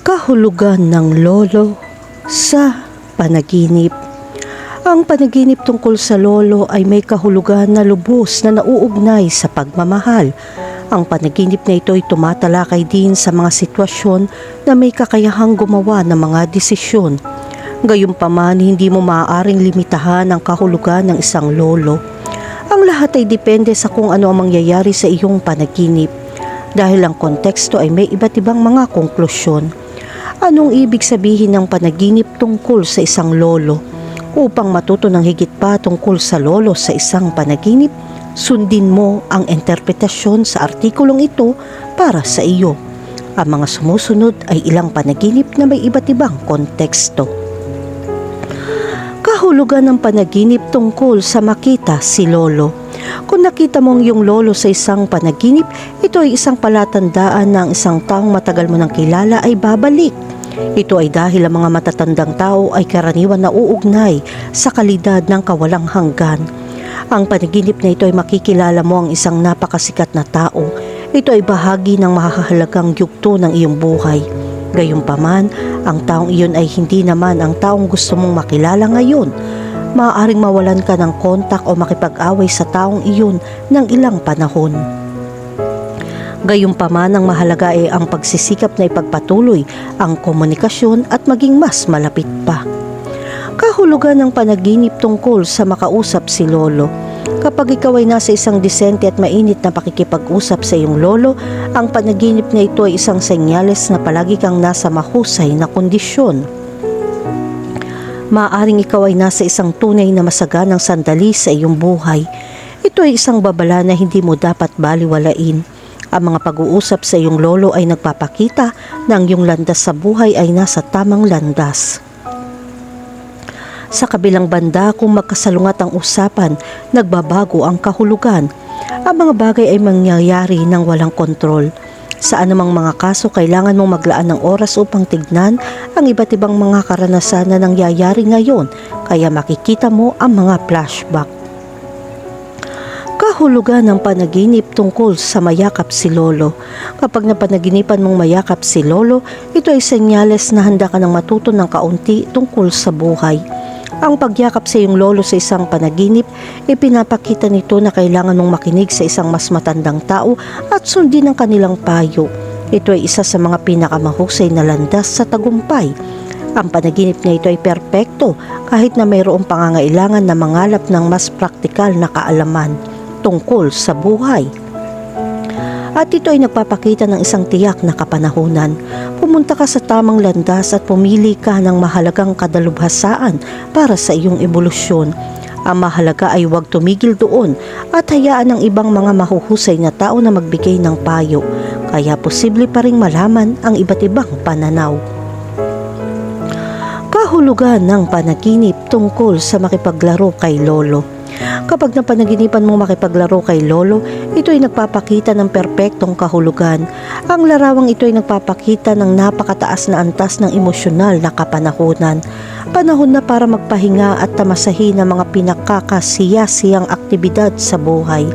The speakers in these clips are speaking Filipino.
Kahulugan ng lolo sa panaginip. Ang panaginip tungkol sa lolo ay may kahulugan na lubos na nauugnay sa pagmamahal. Ang panaginip na ito ay tumatalakay din sa mga sitwasyon na may kakayahang gumawa ng mga desisyon. Gayunpaman, hindi mo maaaring limitahan ang kahulugan ng isang lolo. Ang lahat ay depende sa kung ano ang mangyayari sa iyong panaginip. Dahil ang konteksto ay may iba't ibang mga konklusyon. Anong ibig sabihin ng panaginip tungkol sa isang lolo? Upang matuto ng higit pa tungkol sa lolo sa isang panaginip, sundin mo ang interpretasyon sa artikulong ito para sa iyo. Ang mga sumusunod ay ilang panaginip na may iba't ibang konteksto. Kahulugan ng panaginip tungkol sa makita si lolo. Kung nakita mo ang iyong lolo sa isang panaginip, ito ay isang palatandaan na ang isang taong matagal mo nang kilala ay babalik. Ito ay dahil ang mga matatandang tao ay karaniwan na uugnay sa kalidad ng kawalang hanggan. Ang panaginip na ito ay makikilala mo ang isang napakasikat na tao. Ito ay bahagi ng mahahalagang yugto ng iyong buhay. Gayunpaman, ang taong iyon ay hindi naman ang taong gusto mong makilala ngayon. Maaaring mawalan ka ng kontak o makipag-away sa taong iyon ng ilang panahon. Gayunpaman, ang mahalaga ay ang pagsisikap na ipagpatuloy ang komunikasyon at maging mas malapit pa. Kahulugan ng panaginip tungkol sa makausap si lolo. Kapag ikaw ay nasa isang disente at mainit na pakikipag-usap sa iyong lolo, ang panaginip na ito ay isang senyales na palagi kang nasa mahusay na kondisyon. Maaaring ikaw ay nasa isang tunay na masaganang sandali sa iyong buhay. Ito ay isang babala na hindi mo dapat baliwalain. Ang mga pag-uusap sa iyong lolo ay nagpapakita na ang iyong landas sa buhay ay nasa tamang landas. Sa kabilang banda, kung magkasalungat ang usapan, nagbabago ang kahulugan. Ang mga bagay ay mangyayari ng walang kontrol. Sa anumang mga kaso, kailangan mong maglaan ng oras upang tignan ang iba't ibang mga karanasan na nangyayari ngayon, kaya makikita mo ang mga flashback. Kahulugan ng panaginip tungkol sa mayakap si lolo. Kapag napanaginipan mong mayakap si lolo, ito ay senyales na handa ka ng matuto ng kaunti tungkol sa buhay. Ang pagyakap sa iyong lolo sa isang panaginip, ipinapakita nito na kailangan mong makinig sa isang mas matandang tao at sundin ang kanilang payo. Ito ay isa sa mga pinakamahusay na landas sa tagumpay. Ang panaginip na ito ay perpekto kahit na mayroong pangangailangan na mangalap ng mas praktikal na kaalaman tungkol sa buhay. At ito ay nagpapakita ng isang tiyak na kapanahunan. Pumunta ka sa tamang landas at pumili ka ng mahalagang kadalubhasaan para sa iyong ebolusyon. Ang mahalaga ay huwag tumigil doon at hayaan ng ibang mga mahuhusay na tao na magbigay ng payo. Kaya posible pa ring malaman ang iba't ibang pananaw. Kahulugan ng panaginip tungkol sa makipaglaro kay lolo. Kapag napanaginipan mong makipaglaro kay lolo, ito ay nagpapakita ng perpektong kahulugan. Ang larawang ito ay nagpapakita ng napakataas na antas ng emosyonal na kapanahunan. Panahon na para magpahinga at tamasahin ang mga pinakakasiyasiyang aktibidad sa buhay.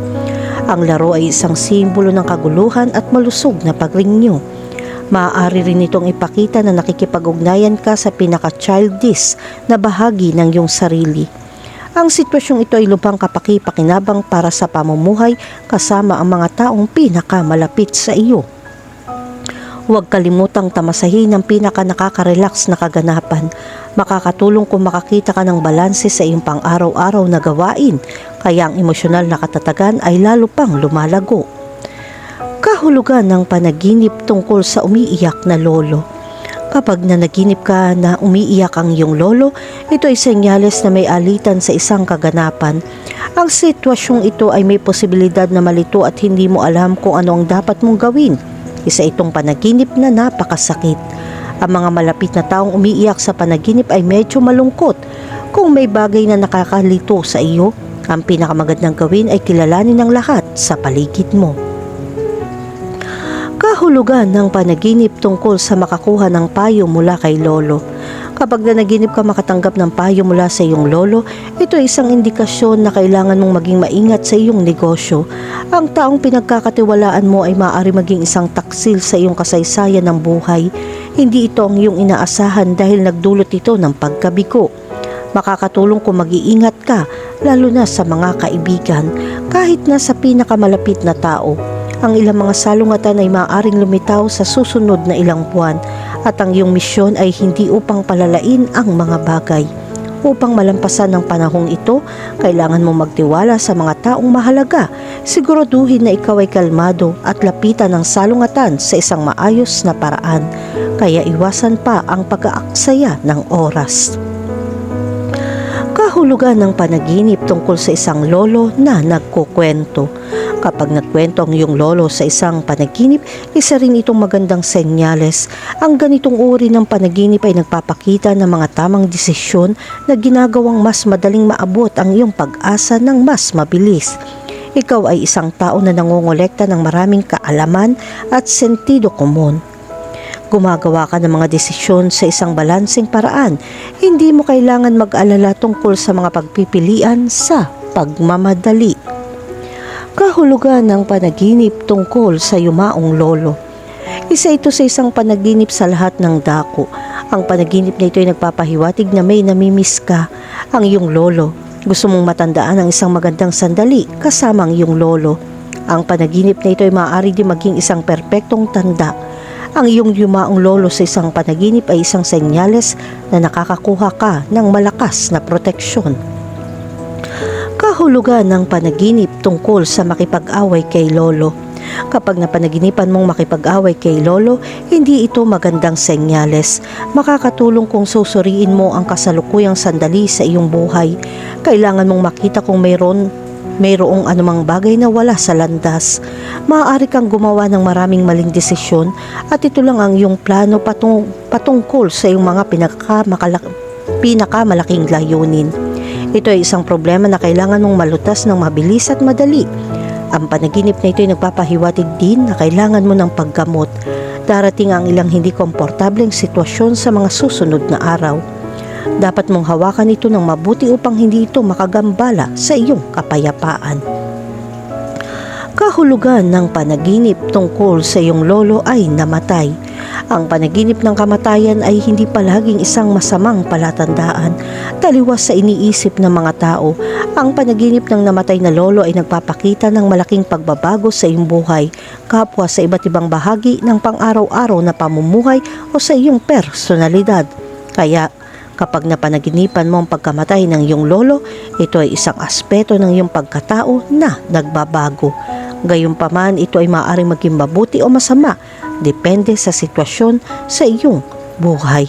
Ang laro ay isang simbolo ng kaguluhan at malusog na pagringyo. Maaari rin itong ipakita na nakikipag-ugnayan ka sa pinaka-childish na bahagi ng iyong sarili. Ang sitwasyong ito ay lubhang kapaki-pakinabang para sa pamumuhay kasama ang mga taong pinakamalapit sa iyo. Huwag kalimutang tamasahin ang pinaka-nakaka-relax na kaganapan. Makakatulong kung makakita ka ng balanse sa iyong pang-araw-araw na gawain, kaya ang emosyonal na katatagan ay lalo pang lumalago. Kahulugan ng panaginip tungkol sa umiiyak na lolo. Kapag nanaginip ka na umiiyak ang iyong lolo, ito ay senyales na may alitan sa isang kaganapan. Ang sitwasyong ito ay may posibilidad na malito at hindi mo alam kung ano ang dapat mong gawin. Isa itong panaginip na napakasakit. Ang mga malapit na taong umiiyak sa panaginip ay medyo malungkot. Kung may bagay na nakakalito sa iyo, ang pinakamagandang gawin ay kilalanin ng lahat sa paligid mo. Kahulugan ng panaginip tungkol sa makakuha ng payo mula kay lolo. Kapag nanaginip ka makatanggap ng payo mula sa iyong lolo, ito ay isang indikasyon na kailangan mong maging maingat sa iyong negosyo. Ang taong pinagkakatiwalaan mo ay maaari maging isang taksil sa iyong kasaysayan ng buhay. Hindi ito ang iyong inaasahan dahil nagdulot ito ng pagkabigo. Makakatulong kung mag-iingat ka, lalo na sa mga kaibigan, kahit na sa pinakamalapit na tao. Ang ilang mga salungatan ay maaaring lumitaw sa susunod na ilang buwan at ang iyong misyon ay hindi upang palalain ang mga bagay. Upang malampasan ng panahong ito, kailangan mong magtiwala sa mga taong mahalaga. Siguraduhin na ikaw ay kalmado at lapitan ng salungatan sa isang maayos na paraan. Kaya iwasan pa ang pag-aaksaya ng oras. Kahulugan ng panaginip tungkol sa isang lolo na nagkukwento. Kapag nagkwento ang iyong lolo sa isang panaginip, isa rin itong magandang senyales. Ang ganitong uri ng panaginip ay nagpapakita ng mga tamang desisyon na ginagawang mas madaling maabot ang iyong pag-asa ng mas mabilis. Ikaw ay isang tao na nangongolekta ng maraming kaalaman at sentido komon. Gumagawa ka ng mga desisyon sa isang balanseng paraan. Hindi mo kailangan mag-alala tungkol sa mga pagpipilian sa pagmamadali. Kahulugan ng panaginip tungkol sa yumaong lolo. Isa ito sa isang panaginip sa lahat ng dako. Ang panaginip na ito ay nagpapahiwatig na may namimiss ka, ang iyong lolo. Gusto mong matandaan ang isang magandang sandali kasama ang iyong lolo. Ang panaginip na ito ay maaari din maging isang perpektong tanda. Ang iyong yumaong lolo sa isang panaginip ay isang senyales na nakakakuha ka ng malakas na proteksyon. Kahulugan ng panaginip tungkol sa makipag-away kay lolo. Kapag napanaginipan mong makipag-away kay lolo, hindi ito magandang senyales. Makakatulong kung susuriin mo ang kasalukuyang sandali sa iyong buhay. Kailangan mong makita kung mayroong anumang bagay na wala sa landas. Maaari kang gumawa ng maraming maling desisyon at ito lang ang iyong plano patungkol sa iyong mga pinakamalaking layunin. Ito ay isang problema na kailangan mong malutas ng mabilis at madali. Ang panaginip na ito ay nagpapahiwatig din na kailangan mo ng paggamot. Darating ang ilang hindi komportableng sitwasyon sa mga susunod na araw. Dapat mong hawakan ito ng mabuti upang hindi ito makagambala sa iyong kapayapaan. Kahulugan ng panaginip tungkol sa iyong lolo ay namatay. Ang panaginip ng kamatayan ay hindi palaging isang masamang palatandaan. Taliwas sa iniisip ng mga tao, ang panaginip ng namatay na lolo ay nagpapakita ng malaking pagbabago sa iyong buhay, kapwa sa iba't ibang bahagi ng pang-araw-araw na pamumuhay o sa iyong personalidad. Kaya, kapag napanaginipan mo ang pagkamatay ng iyong lolo, ito ay isang aspeto ng iyong pagkatao na nagbabago. Gayunpaman, ito ay maaaring maging mabuti o masama, depende sa sitwasyon sa iyong buhay.